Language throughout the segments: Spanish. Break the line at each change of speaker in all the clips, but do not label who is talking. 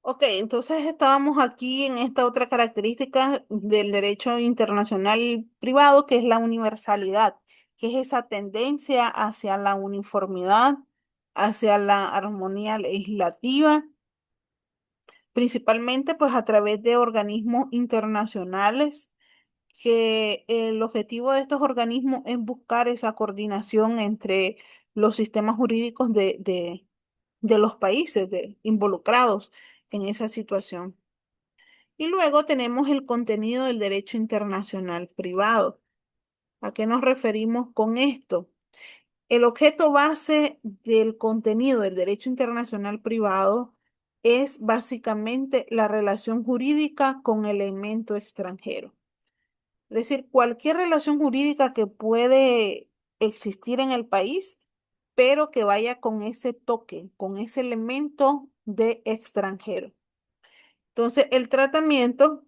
Ok, entonces estábamos aquí en esta otra característica del derecho internacional privado, que es la universalidad, que es esa tendencia hacia la uniformidad, hacia la armonía legislativa, principalmente pues a través de organismos internacionales, que el objetivo de estos organismos es buscar esa coordinación entre los sistemas jurídicos de los países involucrados en esa situación. Y luego tenemos el contenido del derecho internacional privado. ¿A qué nos referimos con esto? El objeto base del contenido del derecho internacional privado es básicamente la relación jurídica con elemento extranjero. Es decir, cualquier relación jurídica que puede existir en el país, pero que vaya con ese toque, con ese elemento de extranjero. Entonces, el tratamiento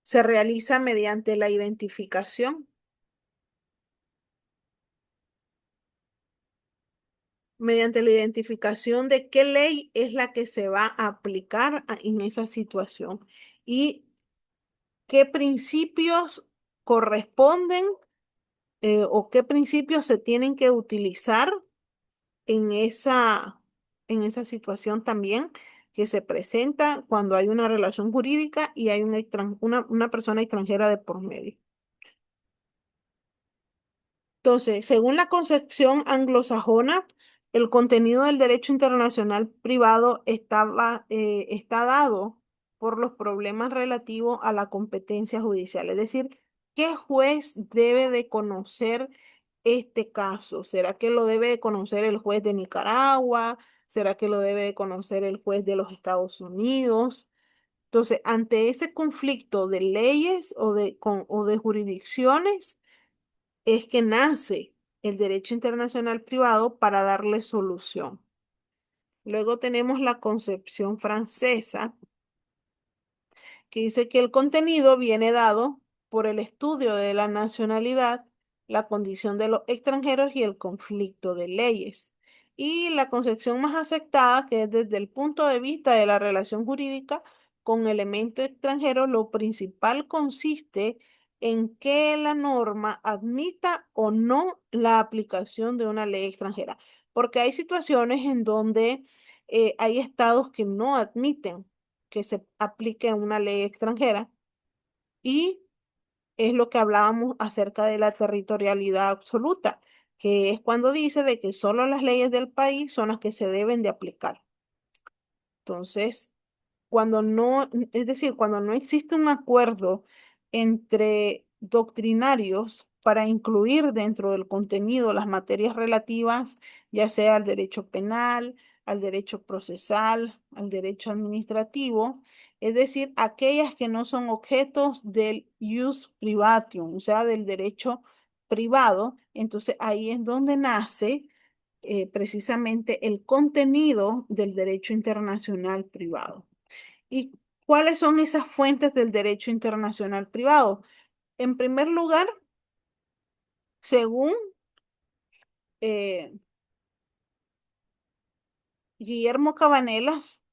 se realiza mediante la identificación de qué ley es la que se va a aplicar en esa situación y qué principios corresponden o qué principios se tienen que utilizar en esa situación también que se presenta cuando hay una relación jurídica y hay una persona extranjera de por medio. Entonces, según la concepción anglosajona, el contenido del derecho internacional privado está dado por los problemas relativos a la competencia judicial. Es decir, ¿qué juez debe de conocer este caso? ¿Será que lo debe de conocer el juez de Nicaragua? ¿Será que lo debe de conocer el juez de los Estados Unidos? Entonces, ante ese conflicto de leyes o de jurisdicciones, es que nace el derecho internacional privado para darle solución. Luego tenemos la concepción francesa, que dice que el contenido viene dado por el estudio de la nacionalidad, la condición de los extranjeros y el conflicto de leyes. Y la concepción más aceptada, que es desde el punto de vista de la relación jurídica con elementos extranjeros, lo principal consiste en que la norma admita o no la aplicación de una ley extranjera, porque hay situaciones en donde hay estados que no admiten que se aplique una ley extranjera y es lo que hablábamos acerca de la territorialidad absoluta, que es cuando dice de que solo las leyes del país son las que se deben de aplicar. Entonces, cuando no, es decir, cuando no existe un acuerdo entre doctrinarios para incluir dentro del contenido las materias relativas, ya sea al derecho penal, al derecho procesal, al derecho administrativo, es decir, aquellas que no son objetos del ius privatium, o sea, del derecho privado, entonces ahí es donde nace precisamente el contenido del derecho internacional privado. ¿Y cuáles son esas fuentes del derecho internacional privado? En primer lugar, según eh, Guillermo Cabanelas,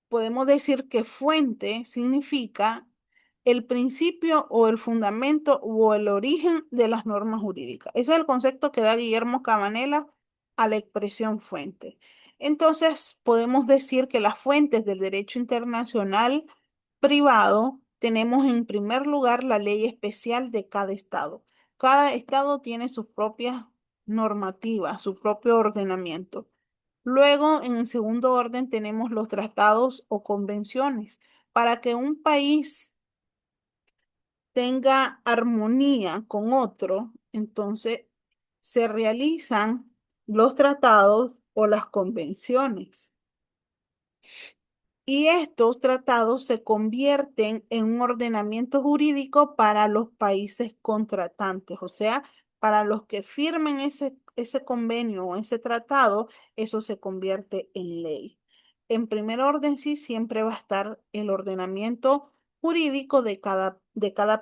podemos decir que fuente significa el principio o el fundamento o el origen de las normas jurídicas. Ese es el concepto que da Guillermo Cabanela a la expresión fuente. Entonces, podemos decir que las fuentes del derecho internacional privado tenemos en primer lugar la ley especial de cada estado. Cada estado tiene sus propias normativas, su propio ordenamiento. Luego, en el segundo orden, tenemos los tratados o convenciones. Para que un país tenga armonía con otro, entonces se realizan los tratados o las convenciones. Y estos tratados se convierten en un ordenamiento jurídico para los países contratantes, o sea, para los que firmen ese convenio o ese tratado, eso se convierte en ley. En primer orden, sí, siempre va a estar el ordenamiento jurídico de cada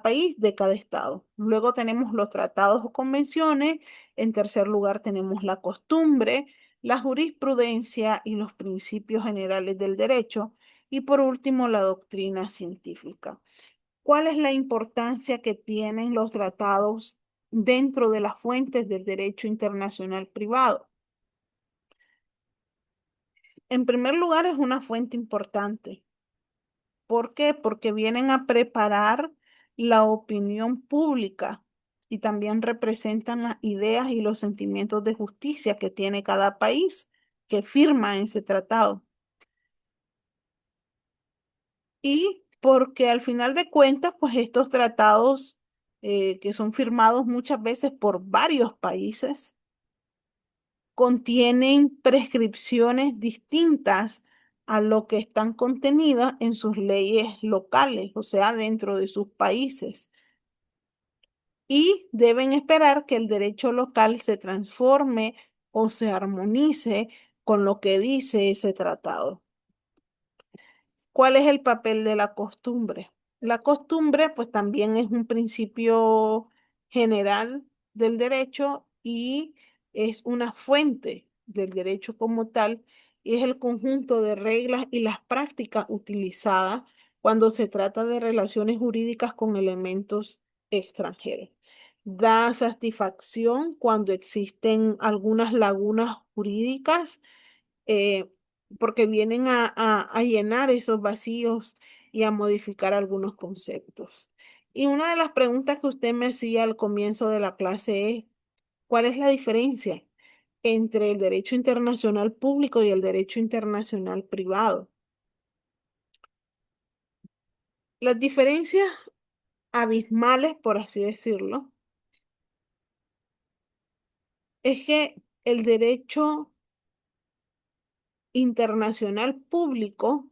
país, de cada estado. Luego tenemos los tratados o convenciones. En tercer lugar, tenemos la costumbre. la jurisprudencia y los principios generales del derecho, y por último, la doctrina científica. ¿Cuál es la importancia que tienen los tratados dentro de las fuentes del derecho internacional privado? En primer lugar, es una fuente importante. ¿Por qué? Porque vienen a preparar la opinión pública y también representan las ideas y los sentimientos de justicia que tiene cada país que firma ese tratado. Y porque al final de cuentas, pues estos tratados que son firmados muchas veces por varios países, contienen prescripciones distintas a lo que están contenidas en sus leyes locales, o sea, dentro de sus países. Y deben esperar que el derecho local se transforme o se armonice con lo que dice ese tratado. ¿Cuál es el papel de la costumbre? La costumbre, pues también es un principio general del derecho y es una fuente del derecho como tal, y es el conjunto de reglas y las prácticas utilizadas cuando se trata de relaciones jurídicas con elementos extranjeros. Da satisfacción cuando existen algunas lagunas jurídicas, eh, porque vienen a llenar esos vacíos y a modificar algunos conceptos. Y una de las preguntas que usted me hacía al comienzo de la clase es, ¿cuál es la diferencia entre el derecho internacional público y el derecho internacional privado? Las diferencias abismales, por así decirlo, es que el derecho internacional público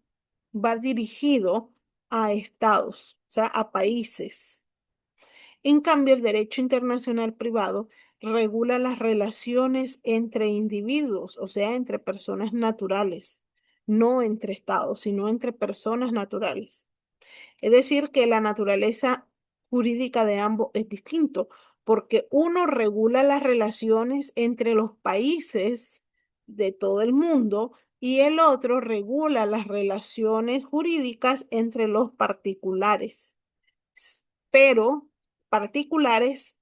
va dirigido a estados, o sea, a países. En cambio, el derecho internacional privado regula las relaciones entre individuos, o sea, entre personas naturales, no entre estados, sino entre personas naturales. Es decir, que la naturaleza jurídica de ambos es distinto, porque uno regula las relaciones entre los países de todo el mundo y el otro regula las relaciones jurídicas entre los particulares, pero particulares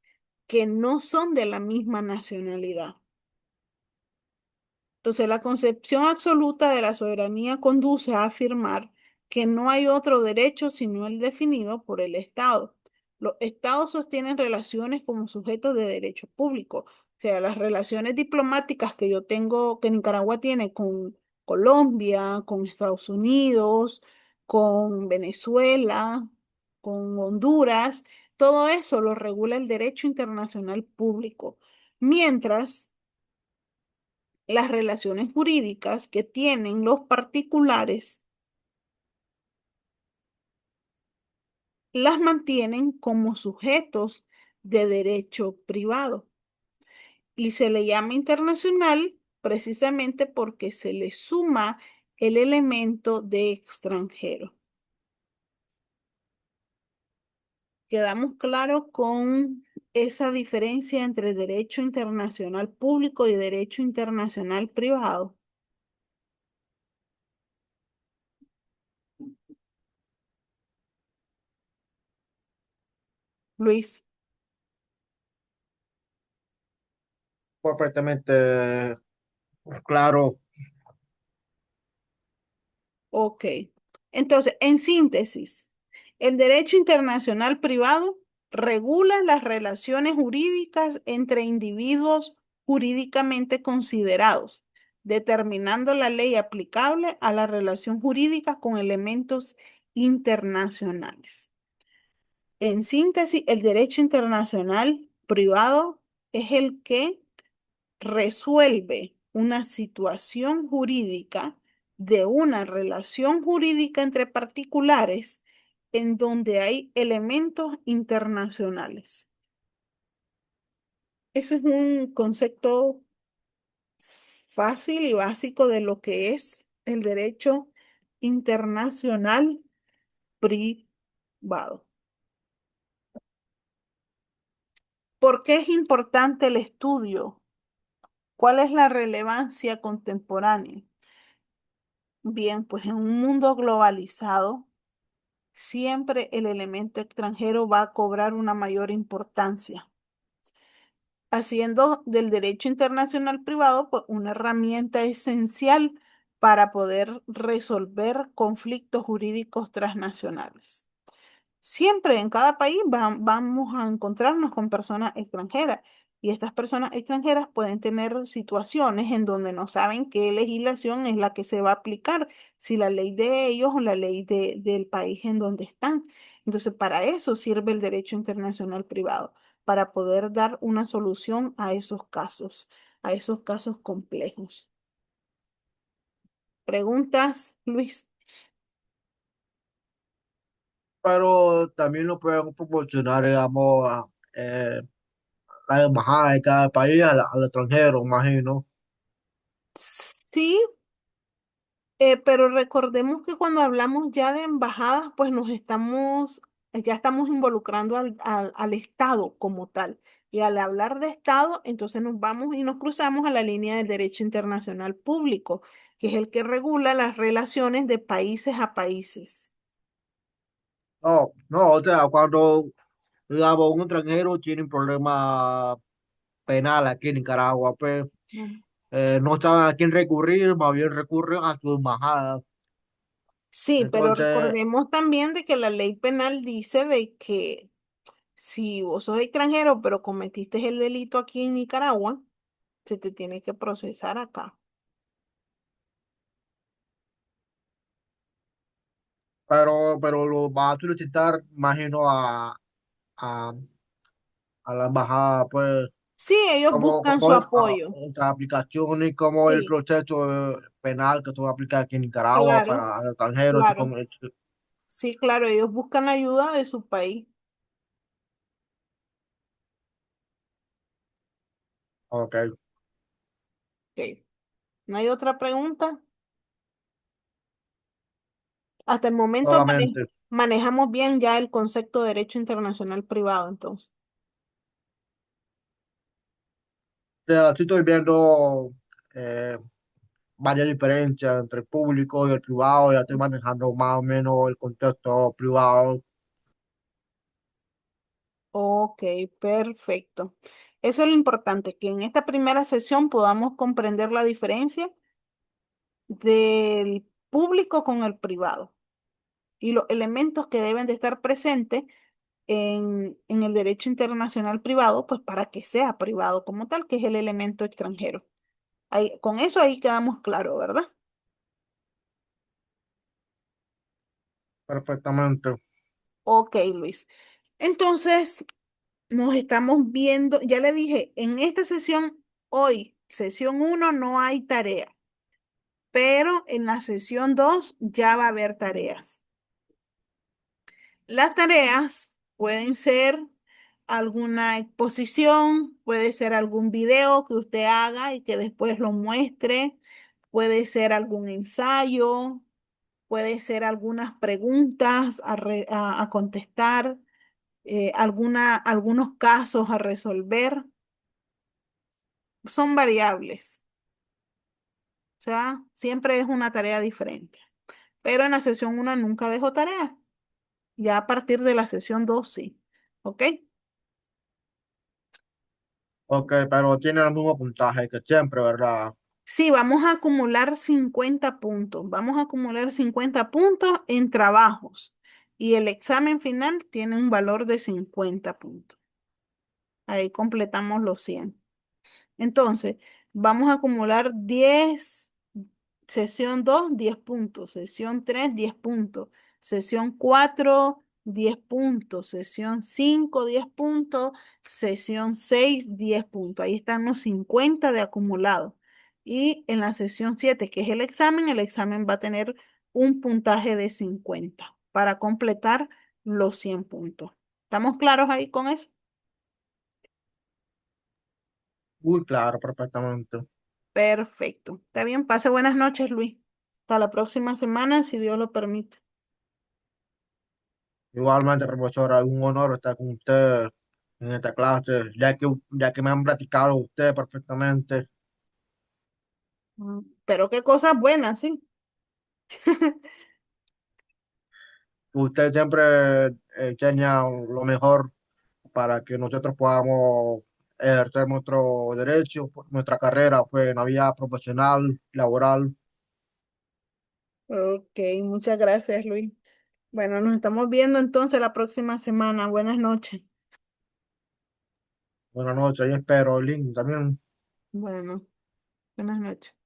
que no son de la misma nacionalidad. Entonces, la concepción absoluta de la soberanía conduce a afirmar que no hay otro derecho sino el definido por el Estado. Los estados sostienen relaciones como sujetos de derecho público. O sea, las relaciones diplomáticas que yo tengo, que Nicaragua tiene con Colombia, con Estados Unidos, con Venezuela, con Honduras, todo eso lo regula el derecho internacional público. Mientras las relaciones jurídicas que tienen los particulares las mantienen como sujetos de derecho privado y se le llama internacional precisamente porque se le suma el elemento de extranjero. ¿Quedamos claros con esa diferencia entre derecho internacional público y derecho internacional privado? Luis.
Perfectamente claro.
Ok. Entonces, en síntesis, el derecho internacional privado regula las relaciones jurídicas entre individuos jurídicamente considerados, determinando la ley aplicable a la relación jurídica con elementos internacionales. En síntesis, el derecho internacional privado es el que resuelve una situación jurídica de una relación jurídica entre particulares en donde hay elementos internacionales. Ese es un concepto fácil y básico de lo que es el derecho internacional privado. ¿Por qué es importante el estudio ¿Cuál es la relevancia contemporánea? Bien, pues en un mundo globalizado, siempre el elemento extranjero va a cobrar una mayor importancia, haciendo del derecho internacional privado pues, una herramienta esencial para poder resolver conflictos jurídicos transnacionales. Siempre en cada país vamos a encontrarnos con personas extranjeras y estas personas extranjeras pueden tener situaciones en donde no saben qué legislación es la que se va a aplicar, si la ley de ellos o la ley del país en donde están. Entonces, para eso sirve el derecho internacional privado, para poder dar una solución a esos casos complejos. ¿Preguntas, Luis?
Pero también lo pueden proporcionar, digamos, la embajada de cada país al extranjero, imagino.
Sí, pero recordemos que cuando hablamos ya de embajadas, pues ya estamos involucrando al Estado como tal. Y al hablar de Estado, entonces nos vamos y nos cruzamos a la línea del derecho internacional público, que es el que regula las relaciones de países a países.
No, no, o sea, cuando, digamos, un extranjero tiene un problema penal aquí en Nicaragua, pues
Mm.
no saben a quién recurrir, más bien recurren a su embajada.
Sí, pero
Entonces,
recordemos también de que la ley penal dice de que si vos sos extranjero, pero cometiste el delito aquí en Nicaragua, se te tiene que procesar acá.
pero lo va a solicitar, imagino, a, a la embajada, pues,
Sí, ellos buscan su
como es
apoyo.
otra aplicación y como el
Sí,
proceso penal que tú aplicas aquí en Nicaragua
claro,
para el extranjero.
claro. Sí, claro, ellos buscan la ayuda de su país.
Ok,
Ok. ¿No hay otra pregunta? Hasta el momento
solamente.
manejamos bien ya el concepto de derecho internacional privado, entonces.
Sea, sí estoy viendo eh, varias diferencias entre el público y el privado, ya estoy manejando más o menos el contexto privado.
Ok, perfecto. Eso es lo importante, que en esta primera sesión podamos comprender la diferencia del público con el privado y los elementos que deben de estar presentes en el derecho internacional privado, pues para que sea privado como tal, que es el elemento extranjero. Ahí, con eso ahí quedamos claros, ¿verdad?
Perfectamente.
Ok, Luis. Entonces, nos estamos viendo, ya le dije, en esta sesión, hoy, sesión uno no hay tarea, pero en la sesión 2 ya va a haber tareas. Las tareas pueden ser alguna exposición, puede ser algún video que usted haga y que después lo muestre, puede ser algún ensayo, puede ser algunas preguntas a contestar, algunos casos a resolver. Son variables, o sea, siempre es una tarea diferente. Pero en la sesión 1 nunca dejo tarea, ya a partir de la sesión 2 sí. ¿Ok?
Ok, pero tiene el mismo puntaje que siempre, ¿verdad?
Sí, vamos a acumular 50 puntos. Vamos a acumular 50 puntos en trabajos. Y el examen final tiene un valor de 50 puntos. Ahí completamos los 100. Entonces, vamos a acumular 10. Sesión 2 10 puntos. Sesión 3 10 puntos. Sesión 4 10 puntos. Sesión 5 10 puntos. Sesión 6 10 puntos. Ahí están los 50 de acumulado. Y en la sesión 7 que es el examen va a tener un puntaje de 50 para completar los 100 puntos. ¿Estamos claros ahí con eso?
Muy claro, perfectamente.
Perfecto. Está bien, pase buenas noches, Luis. Hasta la próxima semana, si Dios lo permite.
Igualmente, profesora, es un honor estar con usted en esta clase, ya que me han platicado usted perfectamente.
Pero qué cosas buenas, sí.
Usted siempre tenía lo mejor para que nosotros podamos ejercer nuestro derecho, nuestra carrera, pues en la vida profesional, laboral.
Ok, muchas gracias, Luis. Bueno, nos estamos viendo entonces la próxima semana. Buenas noches.
Buenas noches, y espero, Link, también.
Bueno, buenas noches.